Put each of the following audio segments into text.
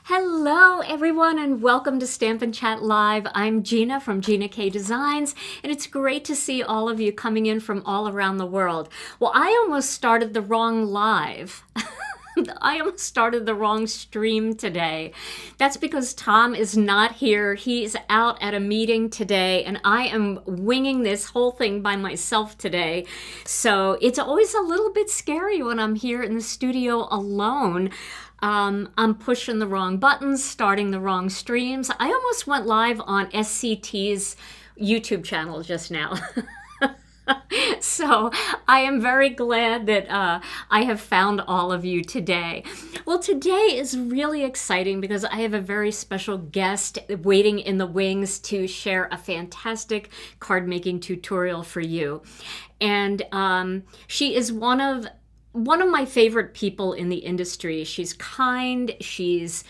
Hello everyone and welcome to Stampin' Chat Live. I'm Gina from Gina K Designs and it's great to see all of you coming in from all around the world. Well, I almost started the wrong live. I almost started the wrong stream today. That's because Tom is not here. He's out at a meeting today and I am winging this whole thing by myself today. So it's always a little bit scary when I'm here in the studio alone. I'm pushing the wrong buttons, starting the wrong streams. I almost went live on SCT's YouTube channel just now. So I am very glad that I have found all of you today. Well, today is really exciting because I have a very special guest waiting in the wings to share a fantastic card making tutorial for you. And she is one of my favorite people in the industry. She's kind, she's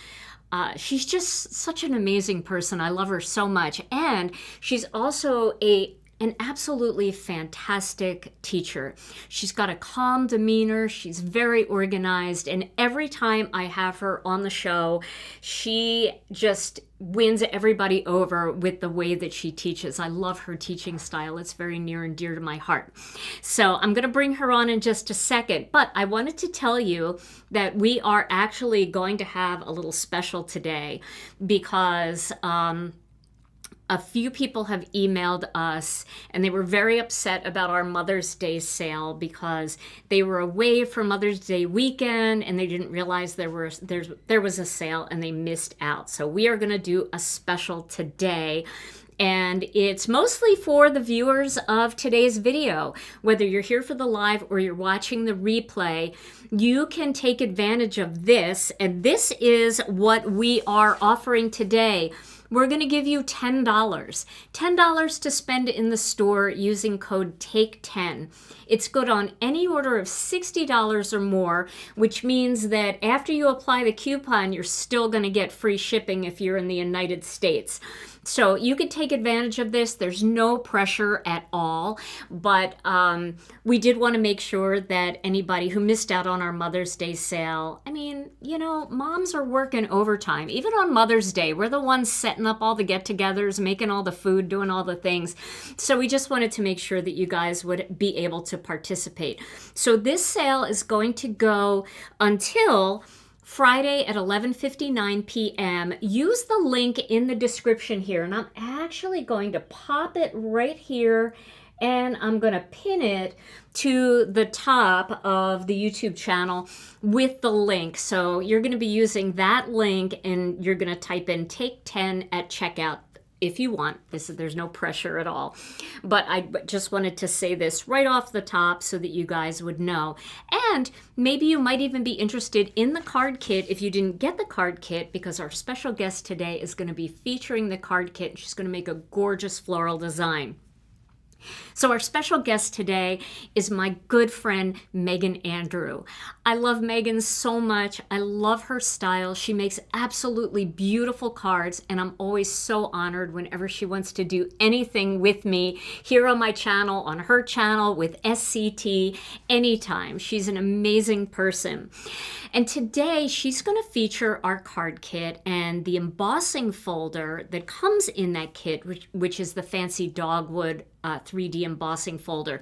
just such an amazing person. I love her so much. And she's also an absolutely fantastic teacher. She's got a calm demeanor, she's very organized, and every time I have her on the show, she just wins everybody over with the way that she teaches. I love her teaching style. It's very near and dear to my heart. So I'm going to bring her on in just a second, but I wanted to tell you that we are actually going to have a little special today because a few people have emailed us and they were very upset about our Mother's Day sale because they were away for Mother's Day weekend and they didn't realize there was a sale and they missed out. So we are going to do a special today. And it's mostly for the viewers of today's video. Whether you're here for the live or you're watching the replay, you can take advantage of this. And this is what we are offering today. We're going to give you $10. $10 to spend in the store using code TAKE10. It's good on any order of $60 or more, which means that after you apply the coupon, you're still going to get free shipping if you're in the United States. So you could take advantage of this. There's no pressure at all, but we did want to make sure that anybody who missed out on our Mother's Day sale, I mean, you know, moms are working overtime. Even on Mother's Day, we're the ones setting up all the get-togethers, making all the food, doing all the things. So we just wanted to make sure that you guys would be able to participate. So this sale is going to go until Friday at 11:59 p.m. Use the link in the description here, and I'm actually going to pop it right here, and I'm going to pin it to the top of the YouTube channel with the link. So you're going to be using that link, and you're going to type in Take 10 at checkout if you want. There's no pressure at all. But I just wanted to say this right off the top so that you guys would know. And maybe you might even be interested in the card kit if you didn't get the card kit, because our special guest today is going to be featuring the card kit. She's going to make a gorgeous floral design. So our special guest today is my good friend, Meghann Andrew. I love Meghann so much. I love her style. She makes absolutely beautiful cards, and I'm always so honored whenever she wants to do anything with me here on my channel, on her channel, with SCT, anytime. She's an amazing person. And today she's going to feature our card kit and the embossing folder that comes in that kit, which is the Fancy Dogwood 3D embossing folder.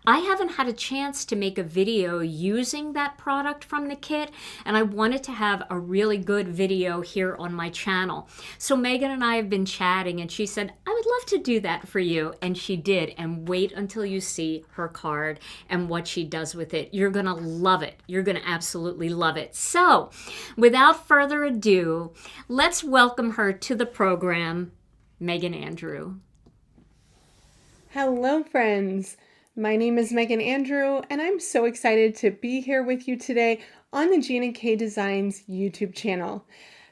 I haven't had a chance to make a video using that product from the kit, and I wanted to have a really good video here on my channel. So Meghann and I have been chatting, and she said, I would love to do that for you, and she did. And wait until you see her card and what she does with it. You're gonna love it. You're gonna absolutely love it. So without further ado, let's welcome her to the program, Meghann Andrew. Hello friends, my name is Meghann Andrew and I'm so excited to be here with you today on the Gina K Designs YouTube channel.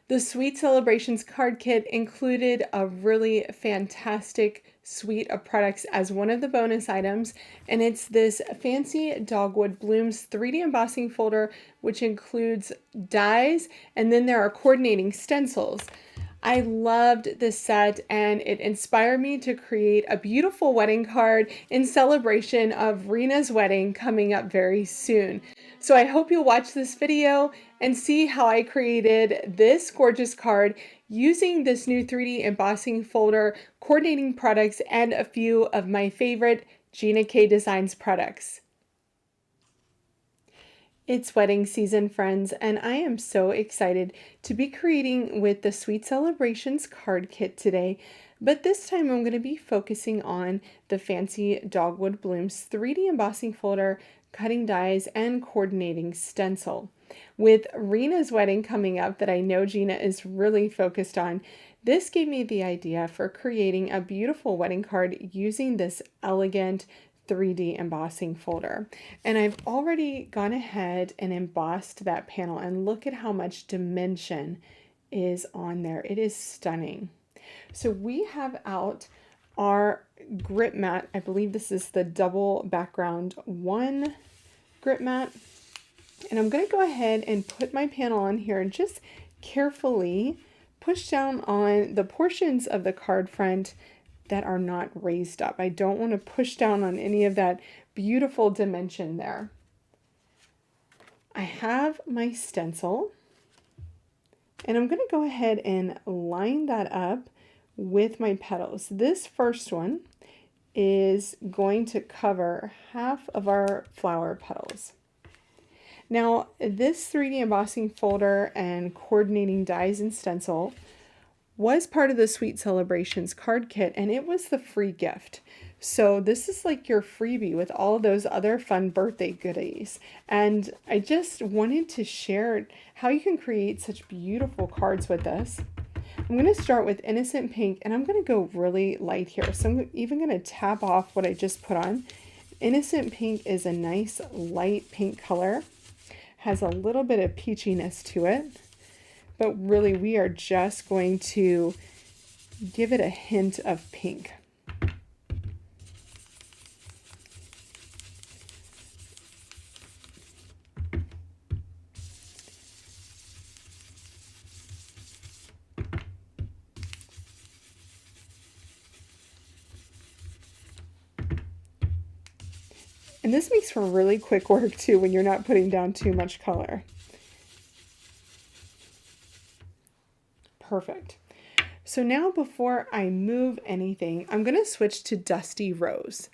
The Sweet Celebrations card kit included a really fantastic suite of products as one of the bonus items, and it's this Fancy Dogwood Blooms 3D embossing folder, which includes dies, and then there are coordinating stencils. I loved this set and it inspired me to create a beautiful wedding card in celebration of Rena's wedding coming up very soon. So I hope you'll watch this video and see how I created this gorgeous card using this new 3D embossing folder, coordinating products, and a few of my favorite Gina K Designs products. It's wedding season, friends, and I am so excited to be creating with the Sweet Celebrations card kit today. But this time I'm going to be focusing on the Fancy Dogwood Blooms 3D embossing folder, cutting dies, and coordinating stencil. With Rena's wedding coming up that I know Gina is really focused on, this gave me the idea for creating a beautiful wedding card using this elegant 3D embossing folder. And I've already gone ahead and embossed that panel, and look at how much dimension is on there. It is stunning. So we have out our grip mat. I believe this is the double background 1 grip mat. And I'm going to go ahead and put my panel on here and just carefully push down on the portions of the card front that are not raised up. I don't want to push down on any of that beautiful dimension there. I have my stencil, and I'm going to go ahead and line that up with my petals. This first one is going to cover half of our flower petals. Now, this 3D embossing folder and coordinating dies and stencil was part of the Sweet Celebrations card kit, and it was the free gift. So this is like your freebie with all of those other fun birthday goodies. And I just wanted to share how you can create such beautiful cards with this. I'm going to start with Innocent Pink, and I'm going to go really light here. So I'm even going to tap off what I just put on. Innocent Pink is a nice light pink color, has a little bit of peachiness to it. But really, we are just going to give it a hint of pink. And this makes for really quick work too when you're not putting down too much color. Perfect. So now before I move anything, I'm going to switch to Dusty Rose.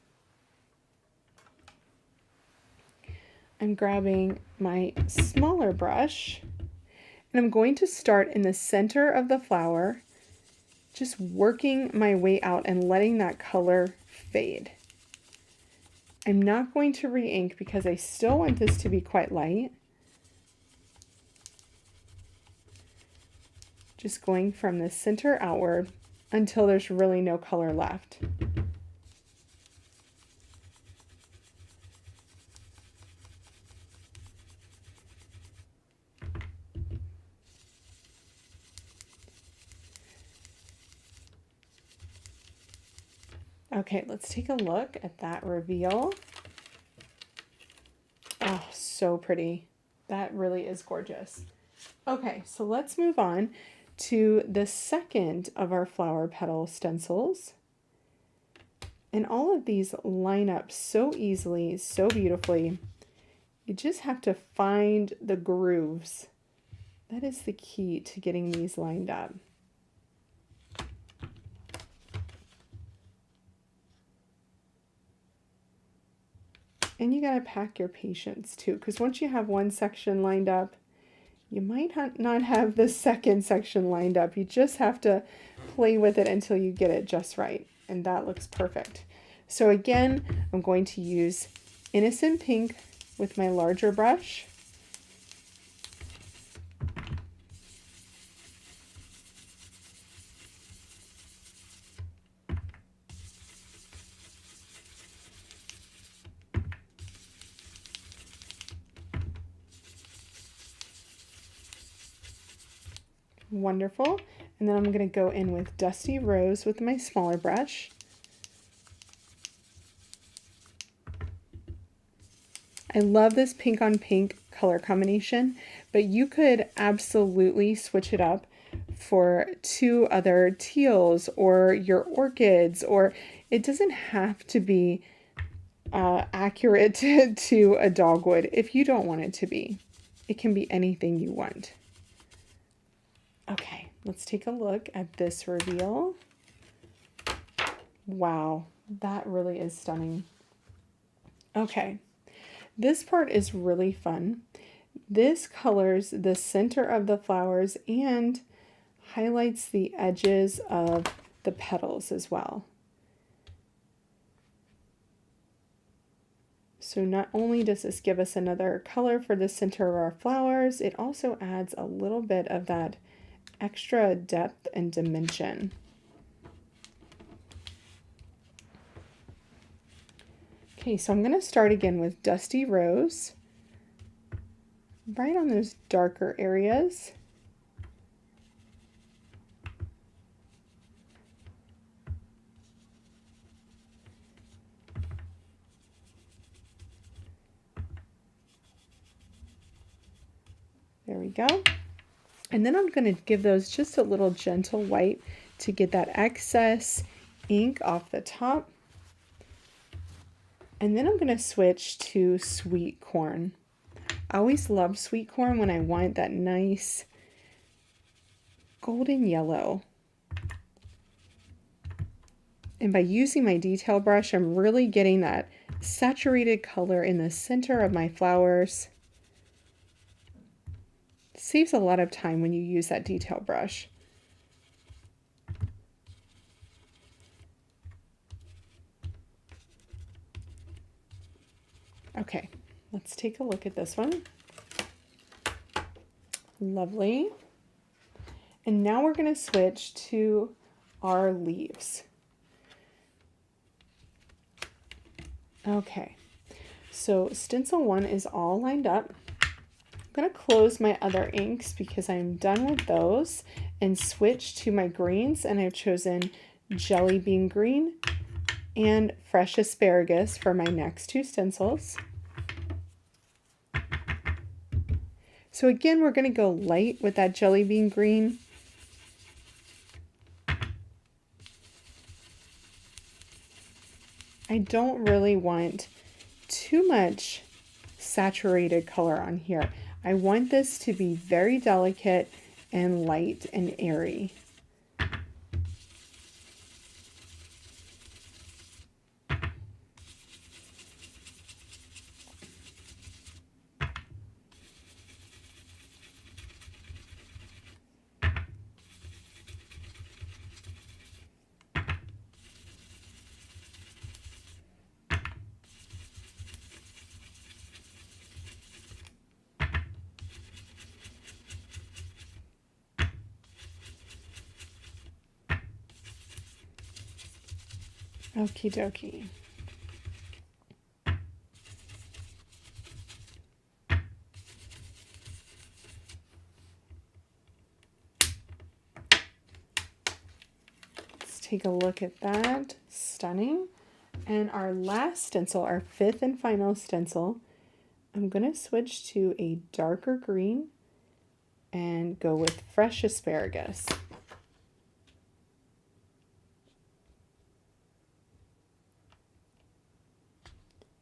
I'm grabbing my smaller brush, and I'm going to start in the center of the flower, just working my way out and letting that color fade. I'm not going to re-ink because I still want this to be quite light. Just going from the center outward until there's really no color left. Okay, let's take a look at that reveal. Oh, so pretty. That really is gorgeous. Okay, so let's move on to the second of our flower petal stencils. And all of these line up so easily, so beautifully. You just have to find the grooves. That is the key to getting these lined up. And you gotta pack your patience too, because once you have one section lined up, you might not have the second section lined up. You just have to play with it until you get it just right. And that looks perfect. So again, I'm going to use Innocent Pink with my larger brush. Wonderful. And then I'm going to go in with Dusty Rose with my smaller brush. I love this pink on pink color combination, but you could absolutely switch it up for 2 other teals or your orchids, or it doesn't have to be accurate to a dogwood if you don't want it to be. It can be anything you want. Okay, let's take a look at this reveal. Wow, that really is stunning. Okay, this part is really fun. This colors the center of the flowers and highlights the edges of the petals as well. So not only does this give us another color for the center of our flowers, it also adds a little bit of that extra depth and dimension. Okay, so I'm going to start again with Dusty Rose, right on those darker areas. There we go. And then I'm going to give those just a little gentle wipe to get that excess ink off the top. And then I'm going to switch to Sweet Corn. I always love sweet corn when I want that nice golden yellow. And by using my detail brush, I'm really getting that saturated color in the center of my flowers. It saves a lot of time when you use that detail brush. Okay, let's take a look at this one. Lovely. And now we're going to switch to our leaves. Okay, so stencil 1 is all lined up. I'm going to close my other inks because I'm done with those and switch to my greens, and I've chosen Jelly Bean Green and Fresh Asparagus for my next two stencils. So again, we're going to go light with that Jelly Bean Green. I don't really want too much saturated color on here. I want this to be very delicate and light and airy. Okie dokie. Let's take a look at that. Stunning. And our last stencil, our fifth and final stencil, I'm going to switch to a darker green and go with Fresh Asparagus.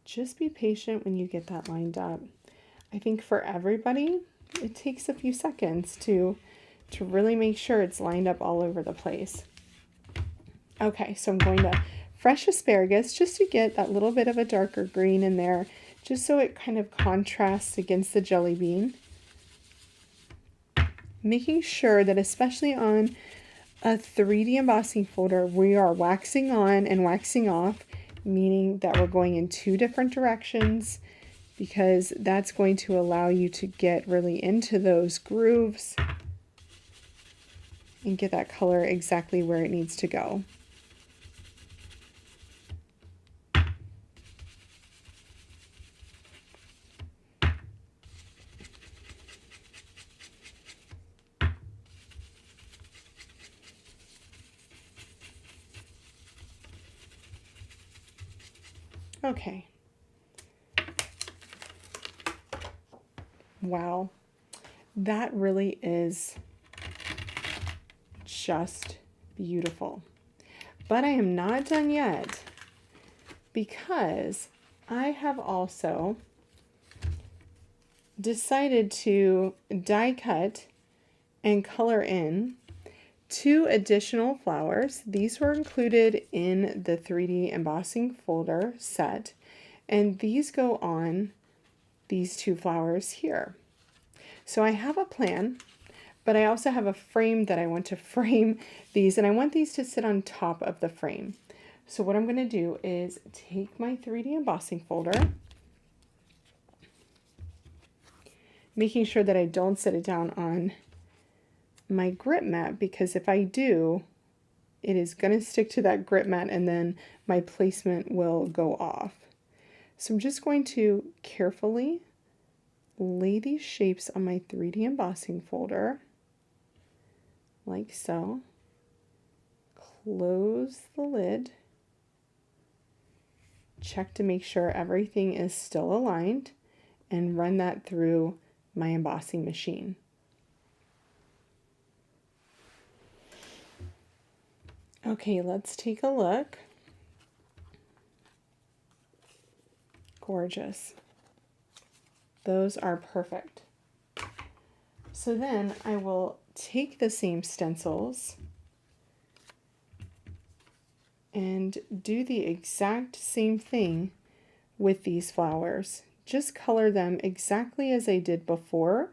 Just be patient when you get that lined up. I think for everybody, it takes a few seconds to really make sure it's lined up all over the place. Okay, so I'm going to Fresh Asparagus just to get that little bit of a darker green in there, just so it kind of contrasts against the jelly bean. Making sure that especially on a 3D embossing folder, we are waxing on and waxing off, meaning that we're going in two different directions, because that's going to allow you to get really into those grooves and get that color exactly where it needs to go. Okay. Wow. That really is just beautiful. But I am not done yet, because I have also decided to die cut and color in 2 additional flowers. These were included in the 3D embossing folder set, and these go on these 2 flowers here. So I have a plan, but I also have a frame that I want to frame these, and I want these to sit on top of the frame. So what I'm going to do is take my 3D embossing folder, making sure that I don't set it down on my grip mat, because if I do, it is going to stick to that grip mat and then my placement will go off. So I'm just going to carefully lay these shapes on my 3D embossing folder, like so. Close the lid. Check to make sure everything is still aligned and run that through my embossing machine. Okay, let's take a look. Gorgeous. Those are perfect. So then I will take the same stencils and do the exact same thing with these flowers. Just color them exactly as I did before,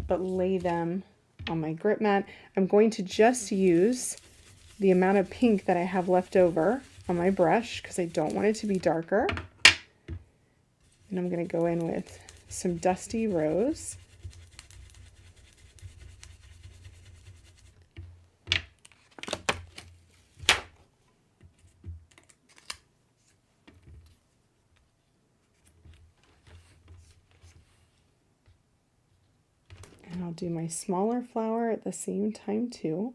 but lay them on my grip mat. I'm going to just use the amount of pink that I have left over on my brush because I don't want it to be darker. And I'm going to go in with some dusty rose. And I'll do my smaller flower at the same time too.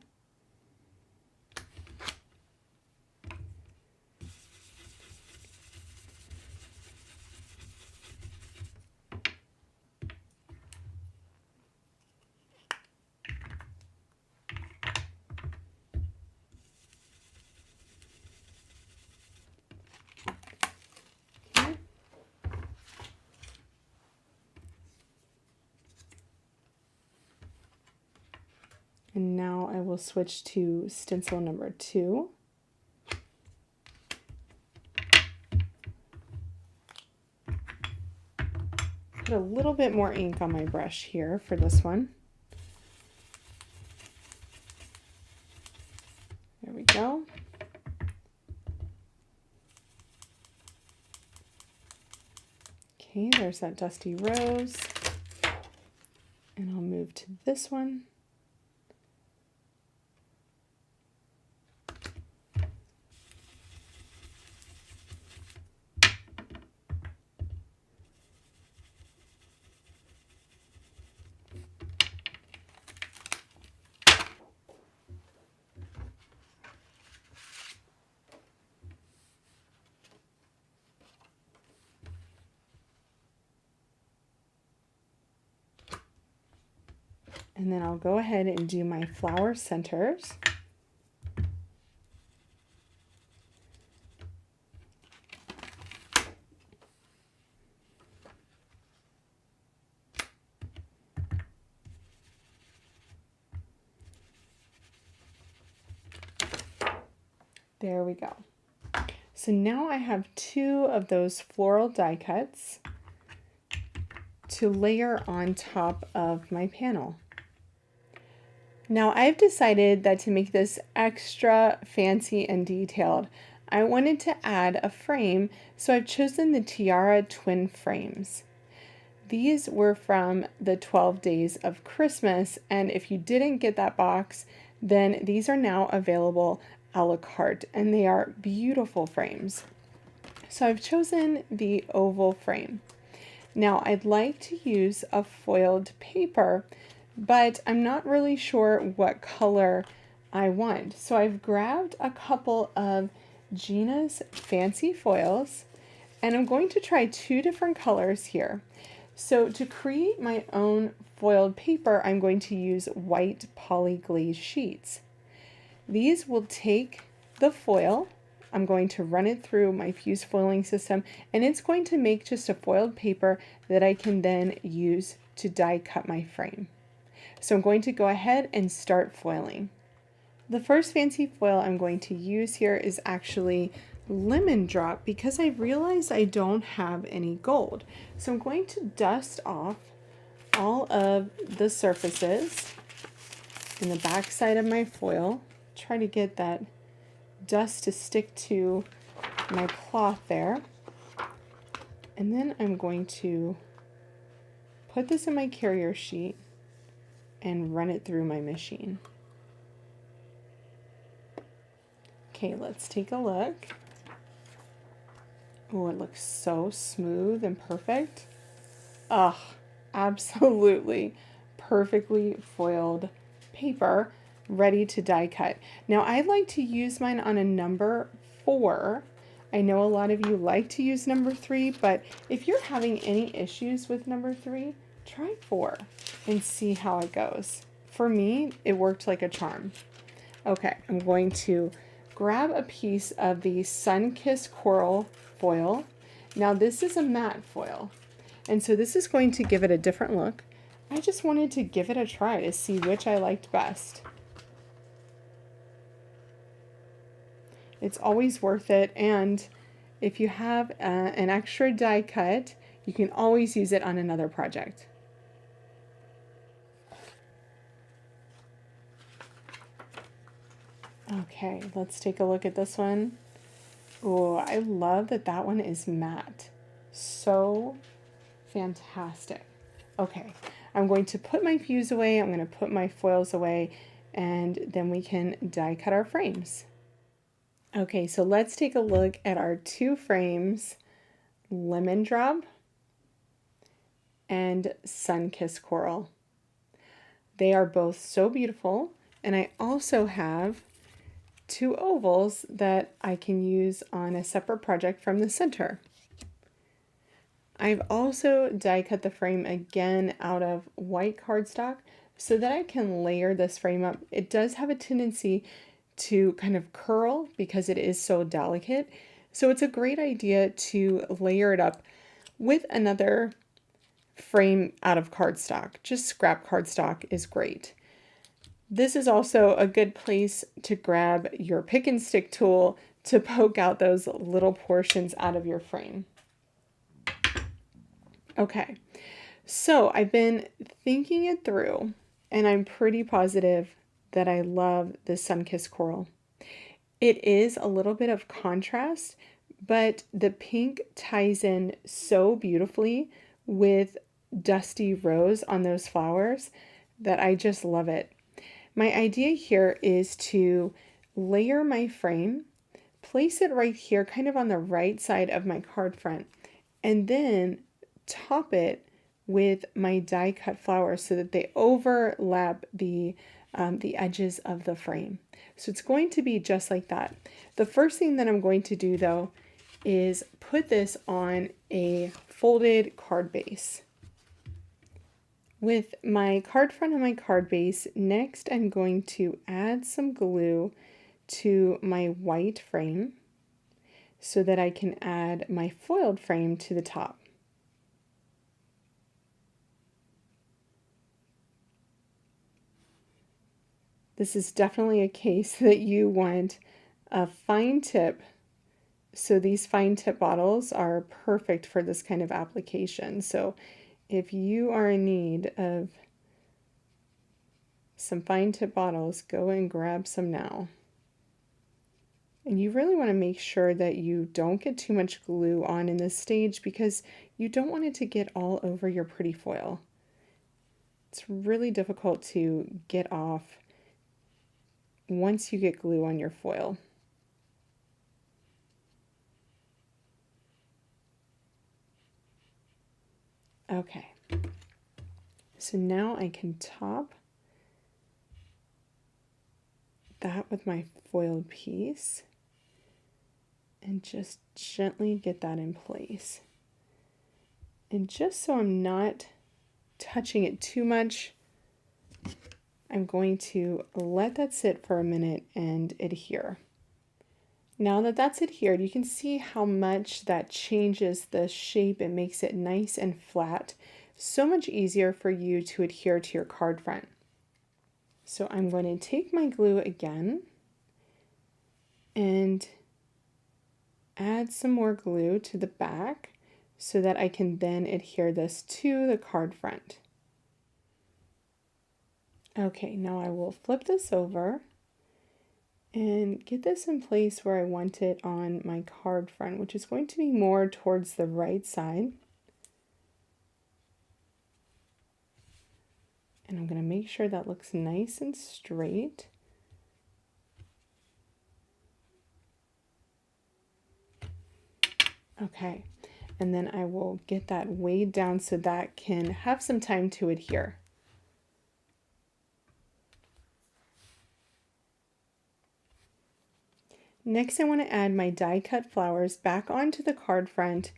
And now I will switch to stencil number 2. Put a little bit more ink on my brush here for this one. There we go. Okay, there's that dusty rose. And I'll move to this one. And then I'll go ahead and do my flower centers. There we go. So now I have 2 of those floral die cuts to layer on top of my panel. Now I've decided that to make this extra fancy and detailed, I wanted to add a frame, so I've chosen the Tiara twin frames. These were from the 12 Days of Christmas, and if you didn't get that box, then these are now available a la carte, and they are beautiful frames. So I've chosen the oval frame. Now I'd like to use a foiled paper, but I'm not really sure what color I want. So I've grabbed a couple of Gina's fancy foils, and I'm going to try 2 different colors here. So to create my own foiled paper, I'm going to use white poly glaze sheets. These will take the foil I'm going to run it through my fused foiling system, and it's going to make just a foiled paper that I can then use to die cut my frame. So I'm going to go ahead and start foiling. The first fancy foil I'm going to use here is actually lemon drop because I realized I don't have any gold. So I'm going to dust off all of the surfaces in the back side of my foil. Try to get that dust to stick to my cloth there. And then I'm going to put this in my carrier sheet and run it through my machine. Okay, let's take a look. Oh, it looks so smooth and perfect. Ugh, absolutely perfectly foiled paper ready to die cut. Now I like to use mine on a number 4. I know a lot of you like to use number 3, but if you're having any issues with number 3, try 4 and see how it goes. For me, it worked like a charm. Okay, I'm going to grab a piece of the Sun-Kissed Coral foil. Now this is a matte foil, and so this is going to give it a different look. I just wanted to give it a try to see which I liked best. It's always worth it, and if you have an extra die cut, you can always use it on another project. Okay, let's take a look at this one. Oh, I love that that one is matte. So fantastic. Okay, I'm going to put my fuse away, I'm going to put my foils away, and then we can die cut our frames. Okay, so let's take a look at our 2 frames, Lemon Drop and Sun-Kissed Coral. They are both so beautiful, and I also have 2 ovals that I can use on a separate project from the center. I've also die cut the frame again out of white cardstock so that I can layer this frame up. It does have a tendency to kind of curl because it is so delicate. So it's a great idea to layer it up with another frame out of cardstock. Just scrap cardstock is great. This is also a good place to grab your pick and stick tool to poke out those little portions out of your frame. Okay, so I've been thinking it through, and I'm pretty positive that I love the Sun-Kissed Coral. It is a little bit of contrast, but the pink ties in so beautifully with dusty rose on those flowers that I just love it. My idea here is to layer my frame, place it right here, kind of on the right side of my card front, and then top it with my die cut flowers so that they overlap the edges of the frame. So it's going to be just like that. The first thing that I'm going to do though is put this on a folded card base. With my card front and my card base, next I'm going to add some glue to my white frame so that I can add my foiled frame to the top. This is definitely a case that you want a fine tip. So these fine tip bottles are perfect for this kind of application. So if you are in need of some fine tip bottles, go and grab some now. And you really want to make sure that you don't get too much glue on in this stage because you don't want it to get all over your pretty foil. It's really difficult to get off once you get glue on your foil. Okay, so now I can top that with my foiled piece and just gently get that in place. And just so I'm not touching it too much, I'm going to let that sit for a minute and adhere. Now that that's adhered, you can see how much that changes the shape. It makes it nice and flat. So much easier for you to adhere to your card front. So I'm going to take my glue again and add some more glue to the back so that I can then adhere this to the card front. Okay, now I will flip this over and get this in place where I want it on my card front, which is going to be more towards the right side. And I'm going to make sure that looks nice and straight. Okay, and then I will get that weighed down so that can have some time to adhere. Next, I want to add my die cut flowers back onto the card front,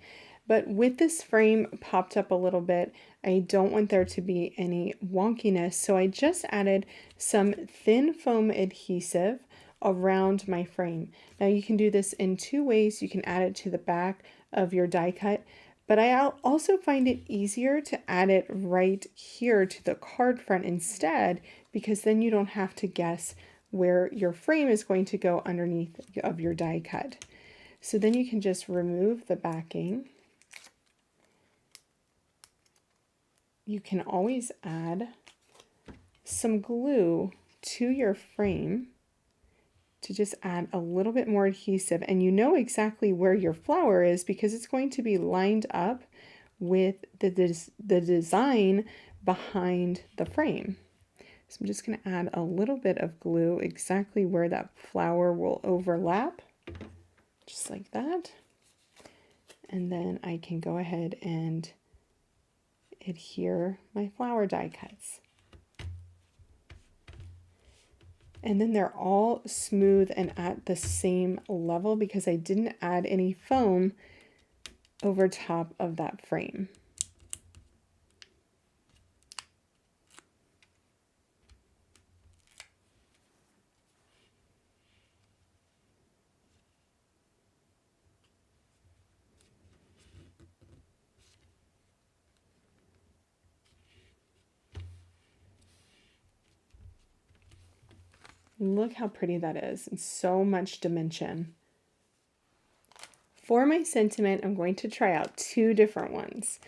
but with this frame popped up a little bit, I don't want there to be any wonkiness, so I just added some thin foam adhesive around my frame. Now you can do this in two ways. You can add it to the back of your die cut, but I also find it easier to add it right here to the card front instead, because then you don't have to guess where your frame is going to go underneath of your die cut. So then you can just remove the backing. You can always add some glue to your frame to just add a little bit more adhesive, and you know exactly where your flower is because it's going to be lined up with the design behind the frame. So I'm just going to add a little bit of glue exactly where that flower will overlap, just like that. And then I can go ahead and adhere my flower die cuts. And then they're all smooth and at the same level because I didn't add any foam over top of that frame. Look how pretty that is, and so much dimension. For my sentiment, I'm going to try out two different ones.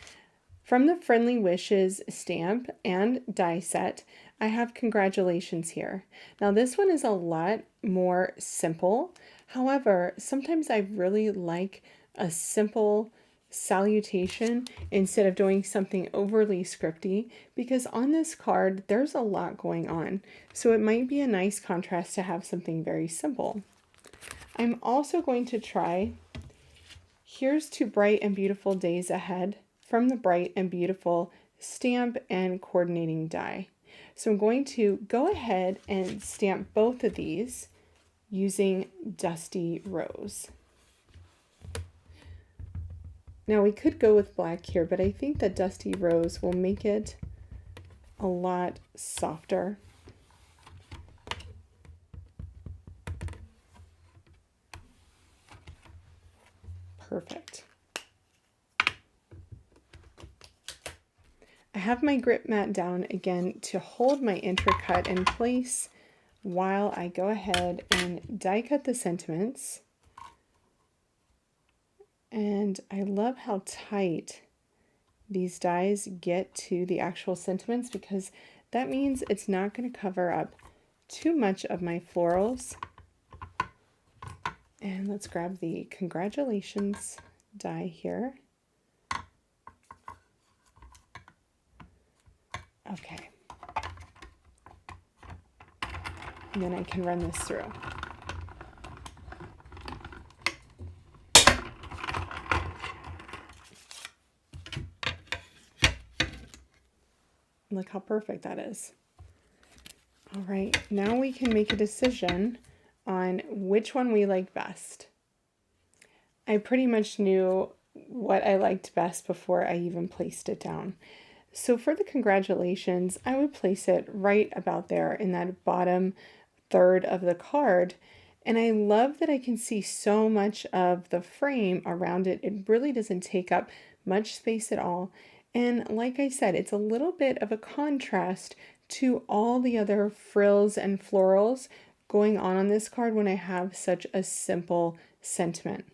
From the Friendly Wishes stamp and die set, I have congratulations here. Now this one is a lot more simple. However, sometimes I really like a simple salutation instead of doing something overly scripty, because on this card there's a lot going on, so it might be a nice contrast to have something very simple. I'm also going to try Here's to Bright and Beautiful Days Ahead from the Bright and Beautiful stamp and coordinating die. So I'm going to go ahead and stamp both of these using Dusty Rose. Now we could go with black here, but I think that Dusty Rose will make it a lot softer. Perfect. I have my grip mat down again to hold my intercut in place while I go ahead and die cut the sentiments. And I love how tight these dies get to the actual sentiments, because that means it's not going to cover up too much of my florals. And let's grab the congratulations die here. Okay. And then I can run this through. Look how perfect that is. All right, now we can make a decision on which one we like best. I pretty much knew what I liked best before I even placed it down. So for the congratulations, I would place it right about there in that bottom third of the card. And I love that I can see so much of the frame around it. It really doesn't take up much space at all. And like I said, it's a little bit of a contrast to all the other frills and florals going on this card when I have such a simple sentiment.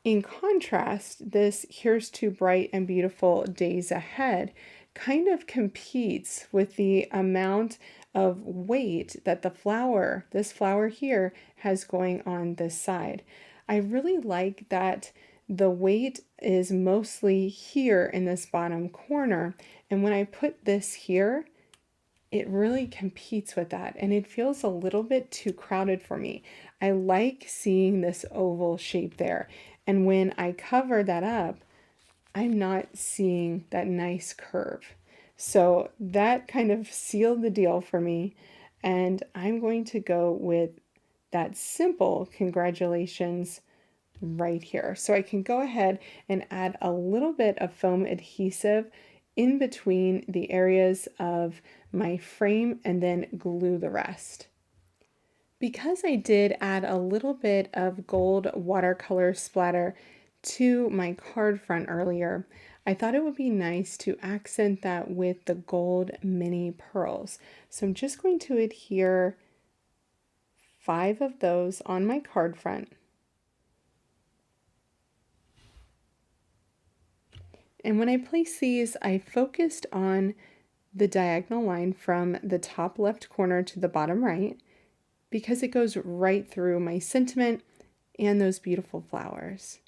In contrast, this "Here's to bright and beautiful days ahead" kind of competes with the amount of weight that this flower here, has going on this side. I really like that the weight is mostly here in this bottom corner, and when I put this here, it really competes with that, and it feels a little bit too crowded for me. I like seeing this oval shape there, and when I cover that up, I'm not seeing that nice curve. So that kind of sealed the deal for me, and I'm going to go with that simple congratulations right here. So I can go ahead and add a little bit of foam adhesive in between the areas of my frame and then glue the rest. Because I did add a little bit of gold watercolor splatter to my card front earlier, I thought it would be nice to accent that with the gold mini pearls. So I'm just going to adhere 5 of those on my card front. And when I place these, I focused on the diagonal line from the top left corner to the bottom right, because it goes right through my sentiment and those beautiful flowers.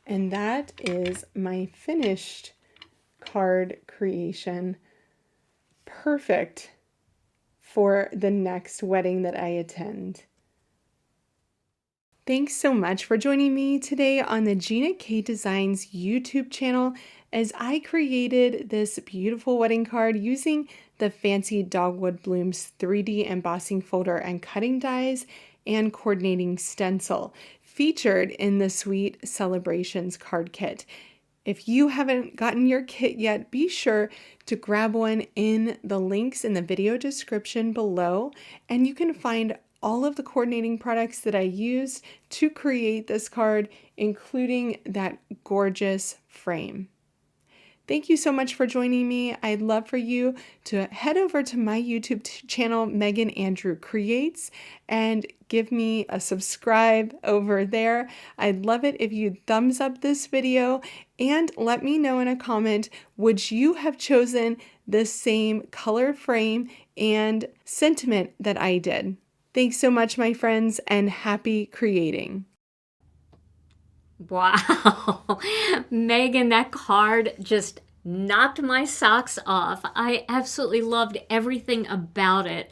And that is my finished card creation. Perfect for the next wedding that I attend. Thanks so much for joining me today on the Gina K Designs YouTube channel as I created this beautiful wedding card using the Fancy Dogwood Blooms 3D embossing folder and cutting dies and coordinating stencil featured in the Sweet Celebrations card kit. If you haven't gotten your kit yet, be sure to grab one in the links in the video description below, and you can find all of the coordinating products that I used to create this card, including that gorgeous frame. Thank you so much for joining me. I'd love for you to head over to my YouTube channel, Meghann Andrew Creates, and give me a subscribe over there. I'd love it if you thumbs up this video and let me know in a comment, would you have chosen the same color frame and sentiment that I did? Thanks so much, my friends, and happy creating. Wow. Meghann, that card just knocked my socks off. I absolutely loved everything about it.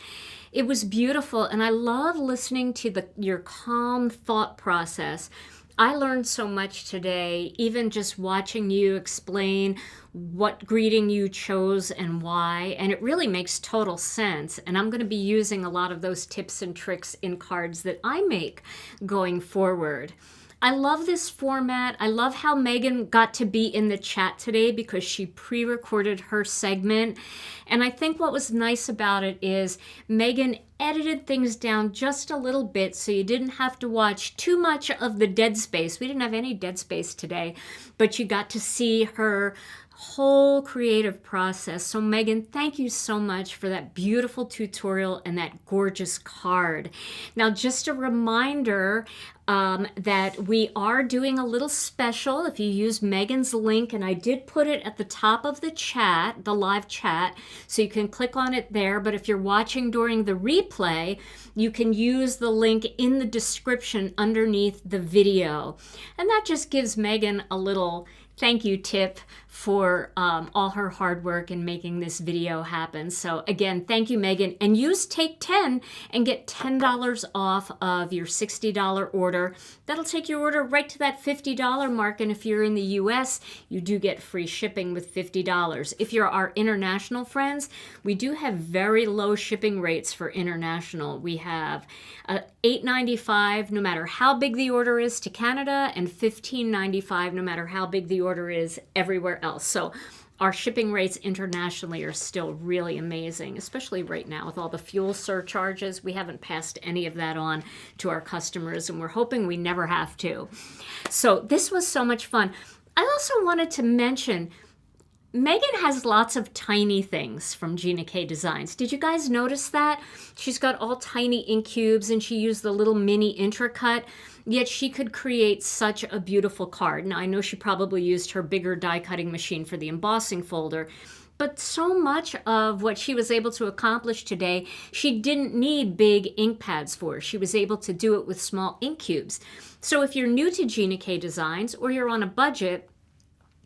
It was beautiful, and I love listening to your calm thought process. I learned so much today, even just watching you explain what greeting you chose and why, and it really makes total sense. And I'm going to be using a lot of those tips and tricks in cards that I make going forward. I love this format. I love how Meghann got to be in the chat today because she pre-recorded her segment. And I think what was nice about it is Meghann edited things down just a little bit so you didn't have to watch too much of the dead space. We didn't have any dead space today, but you got to see her whole creative process. So Meghann, thank you so much for that beautiful tutorial and that gorgeous card. Now, just a reminder that we are doing a little special if you use Meghann's link, and I did put it at the top of the chat, the live chat, so you can click on it there. But if you're watching during the replay, you can use the link in the description underneath the video. And that just gives Meghann a little thank you tip for all her hard work in making this video happen. So again, thank you, Meghann. And use Take 10 and get $10 off of your $60 order. That'll take your order right to that $50 mark. And if you're in the US, you do get free shipping with $50. If you're our international friends, we do have very low shipping rates for international. We have $8.95 no matter how big the order is to Canada, and $15.95 no matter how big the order is everywhere else. So our shipping rates internationally are still really amazing, especially right now with all the fuel surcharges. We haven't passed any of that on to our customers, and we're hoping we never have to. So this was so much fun. I also wanted to mention Meghann has lots of tiny things from Gina K Designs. Did you guys notice that? She's got all tiny ink cubes, and she used the little mini intracut, yet she could create such a beautiful card. Now, I know she probably used her bigger die cutting machine for the embossing folder, but so much of what she was able to accomplish today, she didn't need big ink pads for. She was able to do it with small ink cubes. So if you're new to Gina K Designs or you're on a budget,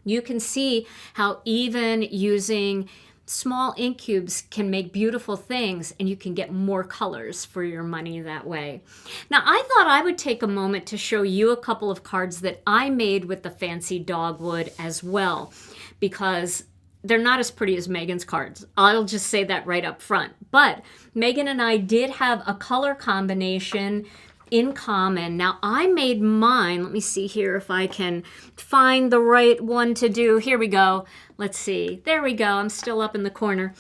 you can see how even using small ink cubes can make beautiful things, and you can get more colors for your money that way. Now, I thought I would take a moment to show you a couple of cards that I made with the Fancy Dogwood as well, because they're not as pretty as Meghann's cards. I'll just say that right up front. But Meghann and I did have a color combination in common. Now, I made mine. Let me see here if I can find the right one to do. Here we go. Let's see. There we go. I'm still up in the corner.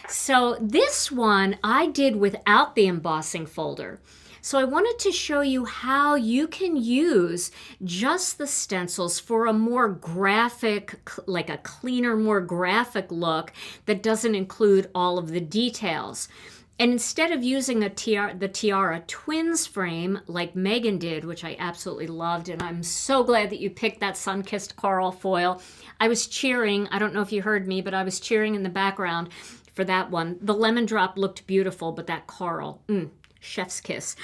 So this one I did without the embossing folder. So I wanted to show you how you can use just the stencils for a more graphic, like a cleaner, more graphic look that doesn't include all of the details. And instead of using the Tiara Twins frame like Meghann did, which I absolutely loved, and I'm so glad that you picked that sun-kissed coral foil. I was cheering. I don't know if you heard me, but I was cheering in the background for that one. The lemon drop looked beautiful, but that coral, chef's kiss.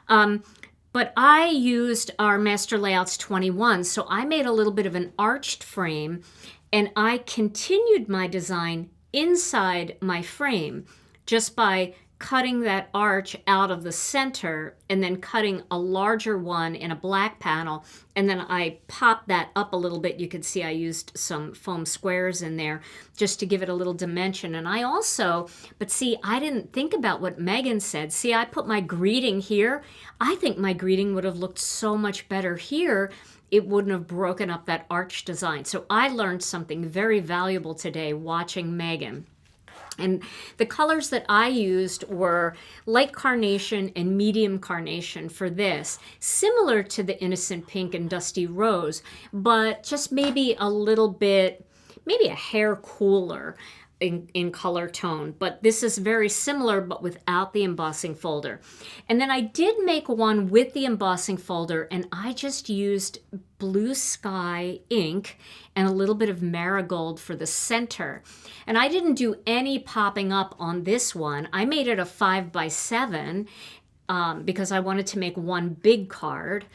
But I used our Master Layouts 21, so I made a little bit of an arched frame, and I continued my design inside my frame just by cutting that arch out of the center and then cutting a larger one in a black panel, and then I popped that up a little bit. You could see I used some foam squares in there just to give it a little dimension. And I also, but see, I didn't think about what Meghann said. See, I put my greeting here. I think my greeting would have looked so much better here. It wouldn't have broken up that arch design. So I learned something very valuable today watching Meghann. And the colors that I used were light carnation and medium carnation for this, similar to the innocent pink and dusty rose, but just maybe a little bit, maybe a hair cooler in color tone. But this is very similar, but without the embossing folder. And then I did make one with the embossing folder, and I just used blue sky ink and a little bit of marigold for the center. And I didn't do any popping up on this one. I made it a 5x7 because I wanted to make one big card.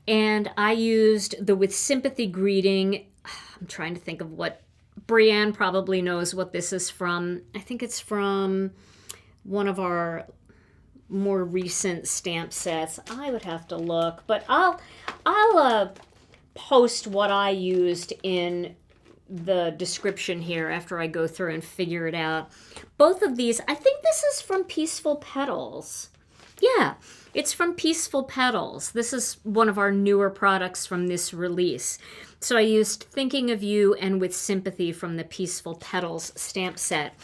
And I used the With Sympathy greeting. I'm trying to think of what, Brienne probably knows what this is from. I think it's from one of our more recent stamp sets. I would have to look, but I'll post what I used in the description here after I go through and figure it out. Both of these, I think this is from Peaceful Petals. Yeah, it's from Peaceful Petals. This is one of our newer products from this release. So I used Thinking of You and With Sympathy from the Peaceful Petals stamp set.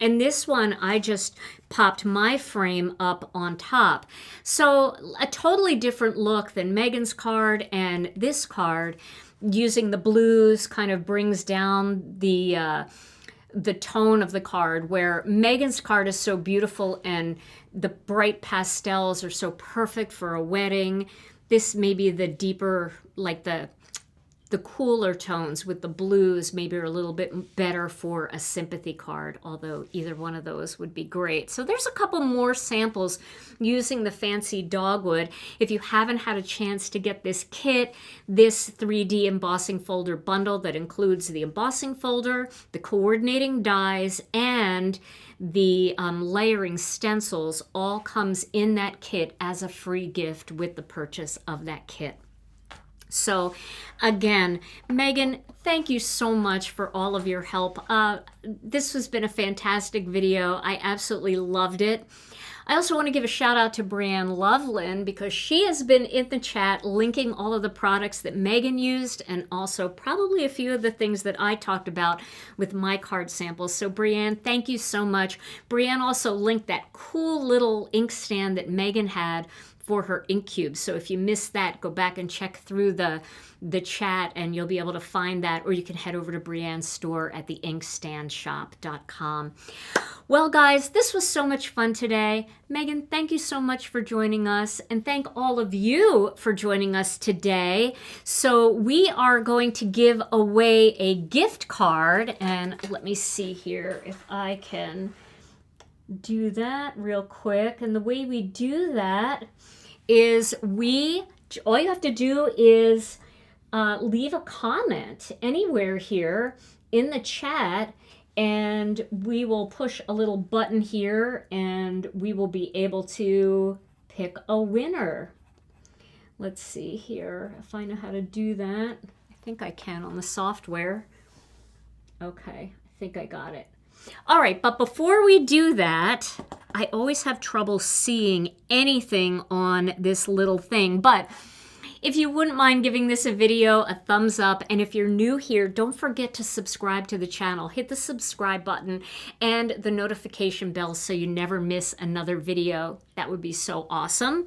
And this one, I just popped my frame up on top. So a totally different look than Meghann's card, and this card, using the blues, kind of brings down the tone of the card, where Meghann's card is so beautiful and the bright pastels are so perfect for a wedding. This may be the deeper, like the cooler tones with the blues maybe are a little bit better for a sympathy card, although either one of those would be great. So there's a couple more samples using the Fancy Dogwood. If you haven't had a chance to get this kit, this 3D embossing folder bundle that includes the embossing folder, the coordinating dies, and the layering stencils all comes in that kit as a free gift with the purchase of that kit. So again, Meghann, thank you so much for all of your help. This has been a fantastic video. I absolutely loved it. I also want to give a shout out to Brianne Loveland because she has been in the chat linking all of the products that Meghann used and also probably a few of the things that I talked about with my card samples. So Brianne, thank you so much. Brianne also linked that cool little ink stand that Meghann had for her ink cubes. So if you missed that, go back and check through the chat and you'll be able to find that, or you can head over to Brianne's store at theinkstandshop.com. Well, guys, this was so much fun today. Meghann, thank you so much for joining us, and thank all of you for joining us today. So we are going to give away a gift card, and let me see here if I can do that real quick. And the way we do that is all you have to do is leave a comment anywhere here in the chat, and we will push a little button here and we will be able to pick a winner. Let's see here if I know how to do that. I think I can on the software. Okay, I think I got it. All right, but before we do that, I always have trouble seeing anything on this little thing, but if you wouldn't mind giving this a video a thumbs up, and if you're new here, don't forget to subscribe to the channel. Hit the subscribe button and the notification bell so you never miss another video. That would be so awesome.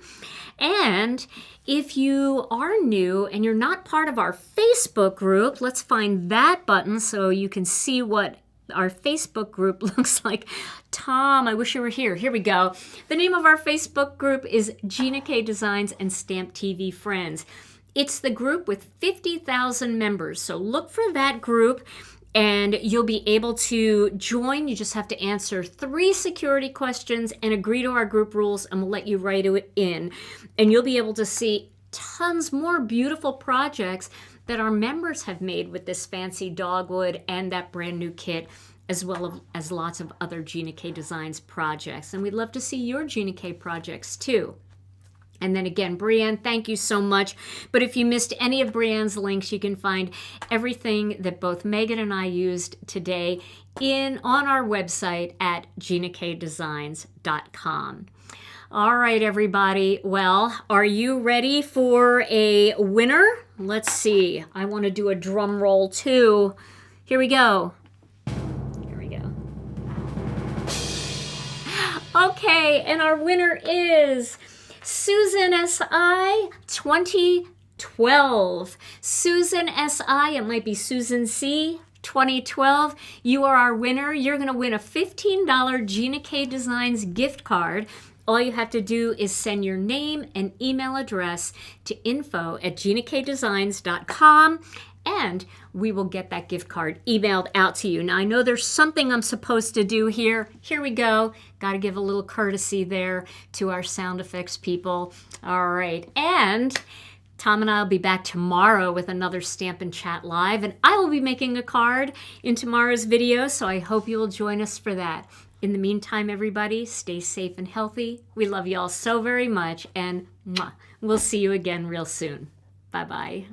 And if you are new and you're not part of our Facebook group, let's find that button so you can see what our Facebook group looks like. Tom, I wish you were here. Here we go. The name of our Facebook group is Gina K Designs and Stamp TV Friends. It's the group with 50,000 members. So look for that group and you'll be able to join. You just have to answer 3 security questions and agree to our group rules, and we'll let you write it in. And you'll be able to see tons more beautiful projects that our members have made with this Fancy Dogwood and that brand new kit, as well as lots of other Gina K Designs projects. And we'd love to see your Gina K projects too. And then again, Brianne, thank you so much. But if you missed any of Brianne's links, you can find everything that both Meghann and I used today on our website at ginakdesigns.com. All right, everybody. Well, are you ready for a winner? Let's see. I want to do a drum roll too. Here we go. Here we go. Okay, and our winner is Susan S.I. 2012. Susan S.I., it might be Susan C. 2012. You are our winner. You're going to win a $15 Gina K Designs gift card. All you have to do is send your name and email address to info@ginakdesigns.com, and we will get that gift card emailed out to you. Now, I know there's something I'm supposed to do here. Here we go. Got to give a little courtesy there to our sound effects people. All right. And Tom and I will be back tomorrow with another Stamp and Chat Live, and I will be making a card in tomorrow's video, so I hope you will join us for that. In the meantime, everybody, stay safe and healthy. We love you all so very much, and we'll see you again real soon. Bye-bye.